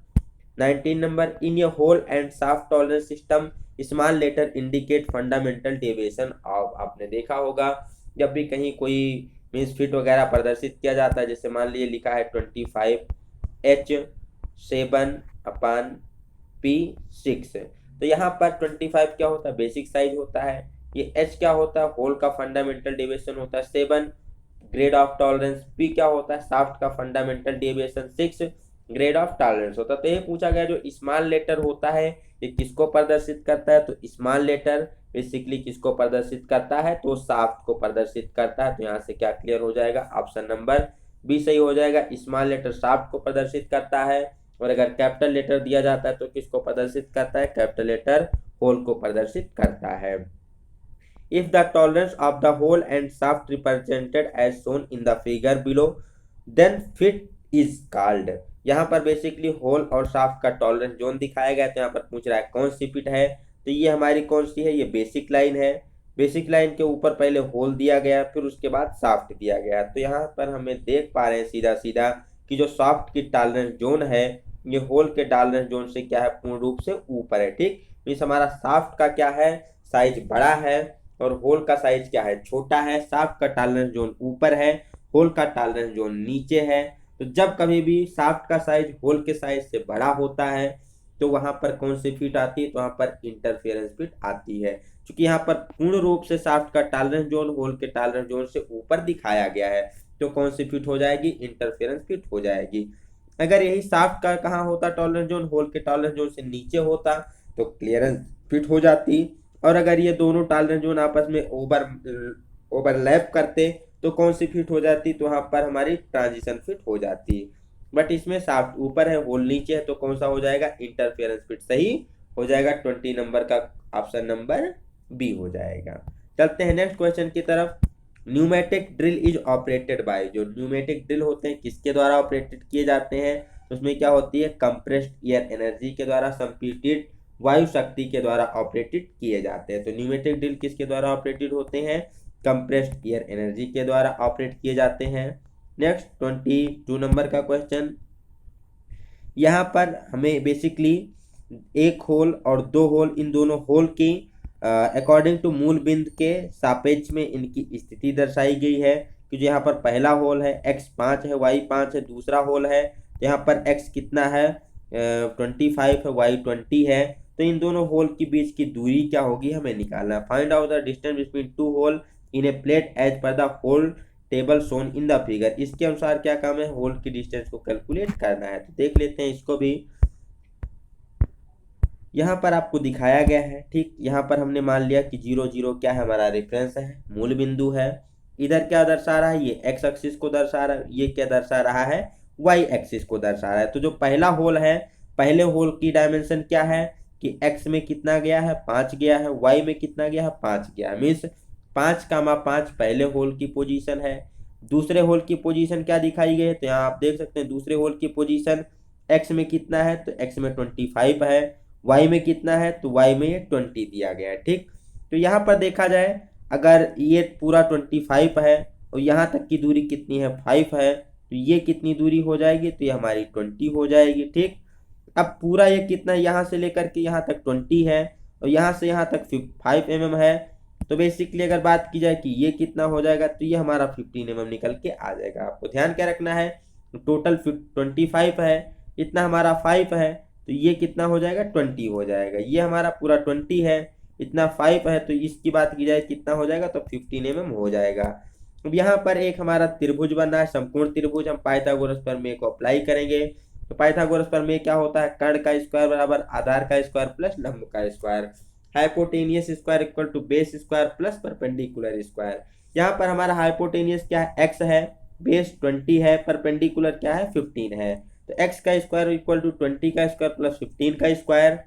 19 number, in a hole and shaft tolerance system small letter indicate fundamental deviation of. आपने देखा होगा जब भी कहीं कोई मीन्स फिट वगैरह प्रदर्शित किया जाता है, जैसे मान लीजिए लिखा है 25H7/P6, तो यहाँ पर 25 क्या होता है, बेसिक साइज होता है। ये H क्या होता है, होल का फंडामेंटल डेविएशन होता है 7, ग्रेड ऑफ टॉलरेंस। P क्या होता है, शाफ्ट का fundamental deviation 6, grade of tolerance होता है। तो ये पूछा गया जो स्मॉल लेटर होता है ये किसको प्रदर्शित करता है, तो स्मॉल लेटर बेसिकली किसको प्रदर्शित करता है, तो शाफ्ट को प्रदर्शित करता है। तो यहाँ से क्या क्लियर हो जाएगा, ऑप्शन नंबर बी सही हो जाएगा। स्मॉल लेटर शाफ्ट को प्रदर्शित करता है, और अगर कैपिटल लेटर दिया जाता है तो किसको प्रदर्शित करता है, कैपिटल लेटर होल को प्रदर्शित करता है। If the tolerance of the hole and shaft represented as shown in the figure below then fit is called. यहाँ पर बेसिकली होल और शाफ्ट का टॉलरेंस जोन दिखाया गया, तो यहाँ पर पूछ रहा है कौन सी फिट है, तो ये हमारी कौन सी है, ये बेसिक लाइन है। बेसिक लाइन के ऊपर पहले होल दिया गया, फिर उसके बाद शाफ्ट दिया गया। तो यहाँ पर हमें देख पा रहे हैं सीधा सीधा कि जो शाफ्ट की टॉलरेंस जोन है ये होल के टॉलरेंस जोन से क्या है, पूर्ण रूप से ऊपर है। ठीक, मीन्स हमारा शाफ्ट का क्या है, साइज बड़ा है, और होल का साइज क्या है, छोटा है। शाफ्ट का टॉलरेंस जोन ऊपर है, होल का टॉलरेंस जोन नीचे है। तो जब कभी भी शाफ्ट का साइज होल के साइज से बड़ा होता है तो वहां पर कौन सी फिट आती है, तो वहां पर इंटरफेरेंस फिट आती है। क्योंकि यहाँ पर पूर्ण रूप से शाफ्ट का टॉलरेंस जोन होल के टॉलरेंस जोन से ऊपर दिखाया गया है, तो कौन सी फिट हो जाएगी, इंटरफेरेंस फिट हो जाएगी। अगर यही शाफ्ट का कहाँ होता टॉलरेंस जोन, होल के टॉलरेंस जोन से नीचे होता तो क्लियरेंस फिट हो जाती। और अगर ये दोनों टॉलरेंस जोन आपस में ओवरलैप करते तो कौन सी फिट हो जाती, तो वहां पर हमारी ट्रांजिशन फिट हो जाती। बट इसमें शाफ्ट ऊपर है, होल नीचे है, तो कौन सा हो जाएगा, इंटरफेरेंस फिट सही हो जाएगा। 20 नंबर का ऑप्शन नंबर बी हो जाएगा। चलते हैं नेक्स्ट क्वेश्चन की तरफ। Pneumatic drill is operated by, जो न्यूमेटिक ड्रिल होते हैं किसके द्वारा ऑपरेटेड किए जाते हैं, उसमें क्या होती है, कंप्रेस्ड एयर एनर्जी के द्वारा, संपीड़ित वायु शक्ति के द्वारा ऑपरेटेड किए जाते हैं। तो न्यूमेटिक ड्रिल किसके द्वारा ऑपरेटेड होते हैं, कंप्रेस्ड एयर एनर्जी के द्वारा ऑपरेट किए जाते हैं। नेक्स्ट 22 नंबर का क्वेश्चन, यहाँ पर हमें बेसिकली एक होल और दो होल, इन दोनों होल की अकॉर्डिंग टू मूल बिंदु के सापेक्ष में इनकी स्थिति दर्शाई गई है। क्योंकि यहाँ पर पहला होल है x5 है y5 है, दूसरा होल है यहाँ पर x कितना है 25 है y20 है। तो इन दोनों होल के बीच की दूरी क्या होगी हमें निकालना। Find out the distance between two hole in a plate as per the hole table shown in the figure. इसके अनुसार क्या काम है, होल की डिस्टेंस को कैलकुलेट करना है। तो देख लेते हैं इसको भी, यहाँ पर आपको दिखाया गया है। ठीक, यहाँ पर हमने मान लिया कि 0 0 क्या है, हमारा रेफरेंस है, मूल बिंदु है। इधर क्या दर्शा रहा है, ये एक्स एक्सिस को दर्शा रहा है, ये क्या दर्शा रहा है, वाई एक्सिस को दर्शा रहा है। तो जो पहला होल है, पहले होल की डायमेंशन क्या है कि एक्स में कितना गया है, 5 गया है, वाई में कितना गया है, 5 गया है। मीन्स 5,5 पहले होल की पोजीशन है। दूसरे होल की पोजीशन क्या दिखाई गई है, तो यहाँ आप देख सकते हैं दूसरे होल की पोजीशन एक्स में कितना है, तो एक्स में 25 है, वाई में कितना है, तो वाई में ये 20 दिया गया है। ठीक, तो यहाँ पर देखा जाए अगर ये पूरा 25 है और यहाँ तक की दूरी कितनी है, 5 है, तो ये कितनी दूरी हो जाएगी, तो ये हमारी 20 हो जाएगी। ठीक, अब पूरा ये कितना, यहाँ से लेकर के यहाँ तक 20 है और यहाँ से यहाँ तक 5 mm है। तो बेसिकली अगर बात की जाए कि ये कितना हो जाएगा, तो ये हमारा 15 mm निकल के आ जाएगा। आपको ध्यान क्या रखना है, टोटल 25 है, इतना हमारा 5 है, तो ये कितना हो जाएगा, 20 हो जाएगा। ये हमारा पूरा 20 है, इतना 5 है, तो इसकी बात की जाए कितना हो जाएगा, तो 15 mm हो जाएगा। अब यहाँ पर एक हमारा त्रिभुज बना है, समकोण त्रिभुज। हम पाइथागोरस प्रमेय को अप्लाई करेंगे। तो पाइथागोरस प्रमेय क्या होता है, कर्ण का स्क्वायर बराबर आधार का स्क्वायर प्लस लंब का square, hypotenuse square equal to base square plus perpendicular square. यहाँ पर हमारा हाइपोटेनियस क्या है, x है, बेस 20 है, परपेंडिकुलर क्या है, 15 है। तो x का स्क्वायर इक्वल टू 20 का स्क्वायर प्लस 15 का स्क्वायर,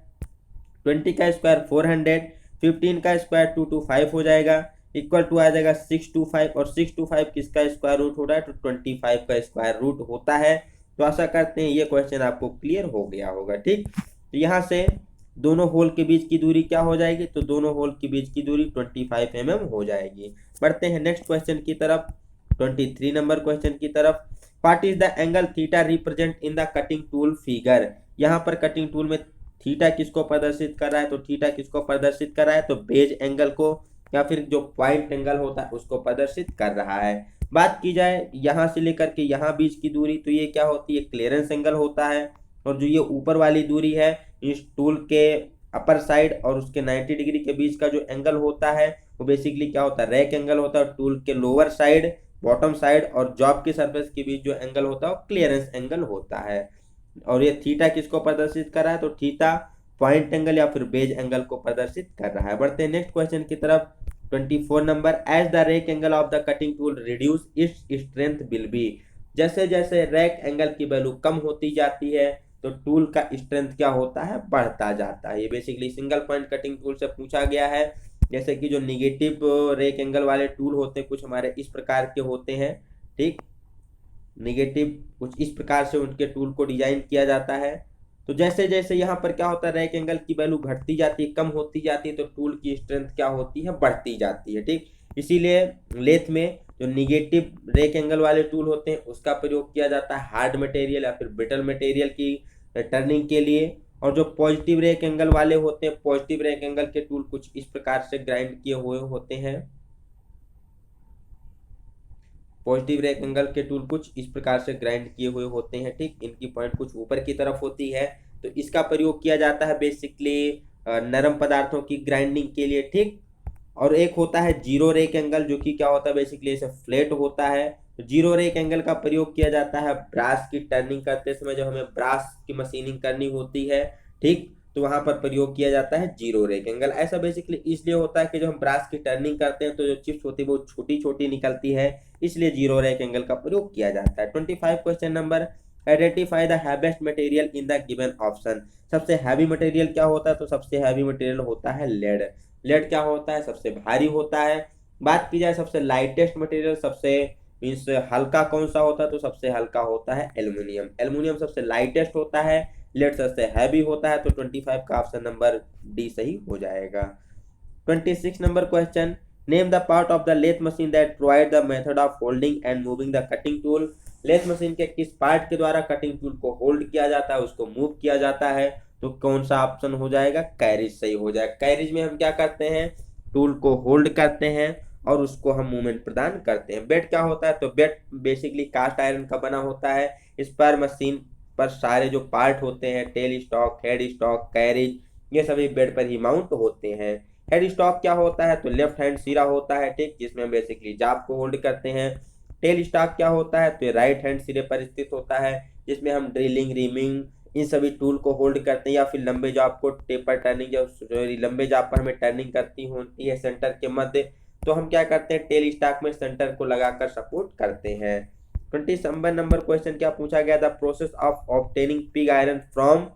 20 का स्क्वायर 400, 15 का स्क्वायर 225 हो जाएगा, इक्वल टू आ जाएगा 625, और 625 किसका स्क्वायर रूट हो रहा है, तो 25 का स्क्वायर रूट होता है। तो आशा करते हैं ये क्वेश्चन आपको क्लियर हो गया होगा। ठीक, तो यहाँ से दोनों होल के बीच की दूरी क्या हो जाएगी, तो दोनों होल के बीच की दूरी 25 mm हो जाएगी। बढ़ते हैं नेक्स्ट क्वेश्चन की तरफ, 23 नंबर क्वेश्चन की तरफ। What is the angle theta represent in the cutting tool figure. यहाँ पर कटिंग टूल में थीटा किसको प्रदर्शित कर रहा है, तो थीटा किसको प्रदर्शित कर रहा है, तो बेज एंगल को या फिर जो पॉइंट एंगल होता है उसको प्रदर्शित कर रहा है। बात की जाए यहाँ से लेकर के यहाँ बीच की दूरी, तो ये क्या होती है, क्लियरेंस एंगल होता है। और जो ये ऊपर वाली दूरी है, इस टूल के अपर साइड और उसके 90 डिग्री के बीच का जो एंगल होता है वो बेसिकली क्या होता है, रैक एंगल होता है। और टूल के लोअर साइड, बॉटम साइड और जॉब के सरफेस के बीच जो एंगल होता है वो क्लियरेंस एंगल होता है। और ये थीटा किसको प्रदर्शित कर रहा है, तो थीटा पॉइंट एंगल या फिर बेज एंगल को प्रदर्शित कर रहा है। बढ़ते हैं नेक्स्ट क्वेश्चन की तरफ, 24 number. As the rake angle of the cutting tool reduce its strength will be. जैसे जैसे रैक एंगल की वैल्यू कम होती जाती है तो टूल का स्ट्रेंथ क्या होता है, बढ़ता जाता है। ये basically single point cutting tool से पूछा गया है। जैसे कि जो निगेटिव रेक एंगल वाले टूल होते हैं कुछ हमारे इस प्रकार के होते हैं। ठीक, निगेटिव कुछ इस प्रकार से उनके टूल को डिजाइन किया जाता है। तो जैसे जैसे यहाँ पर क्या होता है, रैक एंगल की वैल्यू घटती जाती है, कम होती जाती है, तो टूल की स्ट्रेंथ क्या होती है, बढ़ती जाती है। ठीक, इसीलिए लेथ में जो निगेटिव रेक एंगल वाले टूल होते हैं उसका प्रयोग किया जाता है हार्ड मटेरियल या फिर ब्रिटल मटेरियल की टर्निंग के लिए। और जो पॉजिटिव रेक एंगल वाले होते हैं, पॉजिटिव रेक एंगल के टूल कुछ इस प्रकार से ग्राइंड किए हुए होते हैं। पॉजिटिव रेक एंगल के टूल कुछ इस प्रकार से ग्राइंड किए हुए होते हैं। ठीक, इनकी पॉइंट कुछ ऊपर की तरफ होती है। तो इसका प्रयोग किया जाता है बेसिकली नरम पदार्थों की ग्राइंडिंग के लिए। ठीक, और एक होता है जीरो रेक एंगल, जो कि क्या होता है, बेसिकली ऐसे फ्लैट होता है। तो जीरो रेक एंगल का प्रयोग किया जाता है ब्रास की टर्निंग करते समय, जब हमें ब्रास की मशीनिंग करनी होती है। ठीक, तो वहां पर प्रयोग किया जाता है जीरो रेक एंगल। ऐसा बेसिकली इसलिए होता है कि जब हम ब्रास की टर्निंग करते हैं तो जो चिप्स होती है वो छोटी छोटी निकलती है, इसलिए जीरो रेक एंगल का प्रयोग किया जाता है। 25 question number. Identify the heaviest material in the given option. सबसे हैवी मटेरियल क्या होता है, तो सबसे हैवी मटेरियल होता है लेड। लेड क्या होता है, सबसे भारी होता है। बात की जाए सबसे लाइटेस्ट मटेरियल, सबसे मीन्स हल्का कौन सा होता है, तो सबसे हल्का होता है एल्यूमिनियम। एल्यूमिनियम सबसे लाइटेस्ट होता है, लेड सबसे हैवी होता है। तो 25 का ऑप्शन नंबर डी सही हो जाएगा। 26 number question. Name the part of the lathe machine that provide the method of holding and moving the cutting tool. Lathe machine के किस पार्ट के द्वारा कटिंग टूल को होल्ड किया जाता है, उसको मूव किया जाता है, तो कौन सा ऑप्शन हो जाएगा, कैरिज सही हो जाएगा। कैरिज में हम क्या करते हैं, टूल को होल्ड करते हैं और उसको हम मूवमेंट प्रदान करते हैं। बेड क्या होता है, तो बेड बेसिकली कास्ट आयरन का बना होता है। इस पर मशीन पर सारे जो पार्ट होते हैं, tell stock, head stock, carriage, ये सभी बेड पर ही माउंट होते हैं। हेड स्टॉक क्या होता है, तो लेफ्ट हैंड सिरा होता है। ठीक, जिसमें हम बेसिकली जाप को होल्ड करते हैं। टेल स्टॉक क्या होता है, तो राइट हैंड सिरे पर स्थित होता है, जिसमें हम ड्रिलिंग, रीमिंग इन सभी टूल को होल्ड करते हैं। या फिर लंबे जाप को टेपर टर्निंग, जब लंबे जाप पर हमें टर्निंग करती होती है सेंटर के मध्य, तो हम क्या करते हैं, टेल स्टॉक में सेंटर को लगाकर सपोर्ट करते हैं। 20 नंबर क्वेश्चन क्या पूछा गया, the process of obtaining pig iron from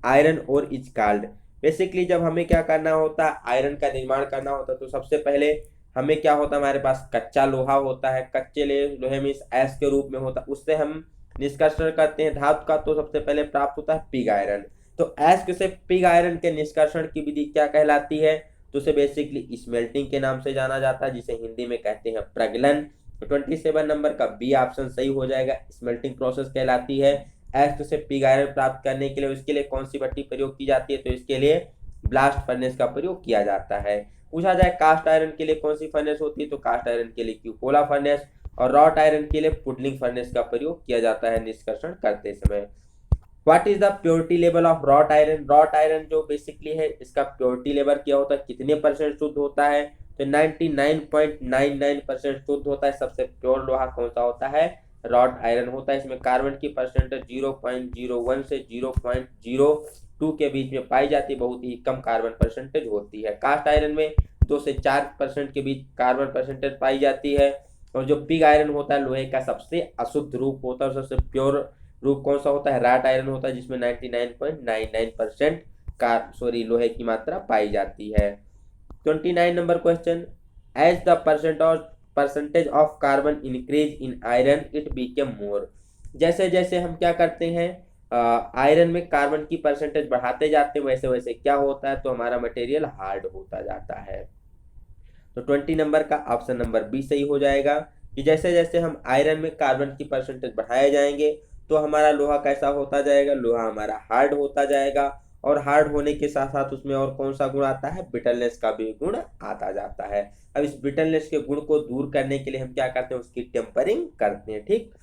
iron और इज कॉल्ड। बेसिकली जब हमें क्या करना होता है, आयरन का निर्माण करना होता है, तो सबसे पहले हमें क्या होता है, हमारे पास कच्चा लोहा होता है। कच्चे लोहे में ऐश के रूप में होता है, उससे हम निष्कर्षण करते हैं धातु का, तो सबसे पहले प्राप्त होता है पिग आयरन। तो ऐश से पिग आयरन के निष्कर्षण की विधि क्या कहलाती है, तो उसे बेसिकली स्मेल्टिंग के नाम से जाना जाता है, जिसे हिंदी में कहते हैं प्रगलन। तो 27 नंबर का बी ऑप्शन सही हो जाएगा, स्मेल्टिंग प्रोसेस कहलाती है। एस्क से पिग आयरन प्राप्त करने के लिए उसके लिए कौन सी भट्टी प्रयोग की जाती है, तो इसके लिए ब्लास्ट फर्नेस का प्रयोग किया जाता है। पूछा जाए कास्ट आयरन के लिए कौन सी फर्नेस होती है, तो कास्ट आयरन के लिए क्यूकोला फर्नेस और रॉट आयरन के लिए पुडलिंग फर्नेस का प्रयोग किया जाता है निष्कर्षण करते समय। What is the purity level of wrought iron, wrought iron जो बेसिकली है इसका प्योरिटी लेवल क्या होता है, कितने परसेंट शुद्ध होता है, तो 99.99% शुद्ध होता है। सबसे प्योर लोहा कौन सा होता है, रॉट आयरन होता है। इसमें कार्बन की परसेंटेज 0.01 से 0.02 के बीच में पाई जाती है, बहुत ही कम कार्बन परसेंटेज होती है। कास्ट आयरन में 2 से 4% के बीच कार्बन परसेंटेज पाई जाती है। और जो पिग आयरन होता है लोहे का सबसे अशुद्ध रूप होता है, सबसे प्योर रूप कौन सा होता है, रॉट आयरन होता है, जिसमें 99.99% लोहे की मात्रा पाई जाती है। 29 number question, as the percentage of carbon increase in iron it became more. जैसे जैसे हम क्या करते हैं, आयरन में कार्बन की परसेंटेज बढ़ाते जाते हैं, वैसे वैसे क्या होता है, तो हमारा मटेरियल हार्ड होता जाता है। तो 20 नंबर का ऑप्शन नंबर बी सही हो जाएगा कि जैसे जैसे हम आयरन में कार्बन की परसेंटेज बढ़ाए जाएंगे तो हमारा लोहा कैसा होता जाएगा, लोहा हमारा हार्ड होता जाएगा। और हार्ड होने के साथ साथ उसमें और कौन सा गुण आता है, ब्रिटलनेस का भी गुण आता जाता है। अब इस ब्रिटलनेस के गुण को दूर करने के लिए हम क्या करते हैं, उसकी टेम्परिंग करते हैं। ठीक,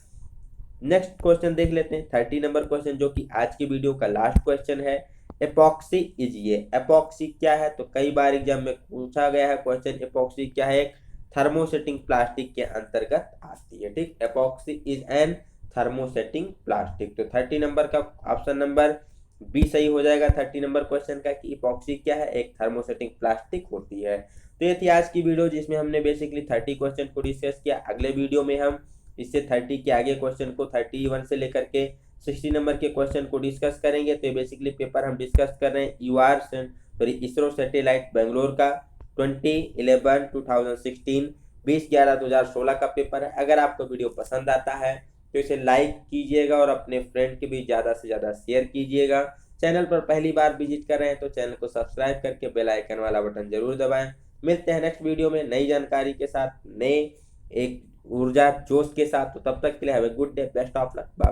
नेक्स्ट क्वेश्चन देख लेते हैं 30 नंबर क्वेश्चन, जो कि आज की वीडियो का लास्ट क्वेश्चन है। एपॉक्सी इज ये, एपॉक्सी क्या है, तो कई बार एग्जाम में पूछा गया है क्वेश्चन, एपॉक्सी क्या है, थर्मोसेटिंग प्लास्टिक के अंतर्गत आती है। ठीक, epoxy is an thermosetting plastic. तो 30 नंबर का ऑप्शन नंबर बी सही हो जाएगा 30 नंबर क्वेश्चन का कि इपॉक्सी क्या है, एक थर्मोसेटिंग प्लास्टिक होती है। तो ये थी आज की वीडियो जिसमें हमने बेसिकली 30 क्वेश्चन को डिस्कस किया। अगले वीडियो में हम इससे 30 के आगे क्वेश्चन को 31 से लेकर के 60 नंबर के क्वेश्चन को डिस्कस करेंगे। तो बेसिकली पेपर हम डिस्कस कर रहे हैं इसरो सैटेलाइट बेंगलोर का 2016 20/11/2016 का पेपर है। अगर आपको वीडियो पसंद आता है तो इसे लाइक कीजिएगा और अपने फ्रेंड के भी ज़्यादा से ज़्यादा शेयर कीजिएगा। चैनल पर पहली बार विजिट कर रहे हैं तो चैनल को सब्सक्राइब करके बेल आइकन वाला बटन जरूर दबाएं। मिलते हैं नेक्स्ट वीडियो में नई जानकारी के साथ, नए एक ऊर्जा जोश के साथ। तो तब तक के लिए have a good day, best of luck, bye.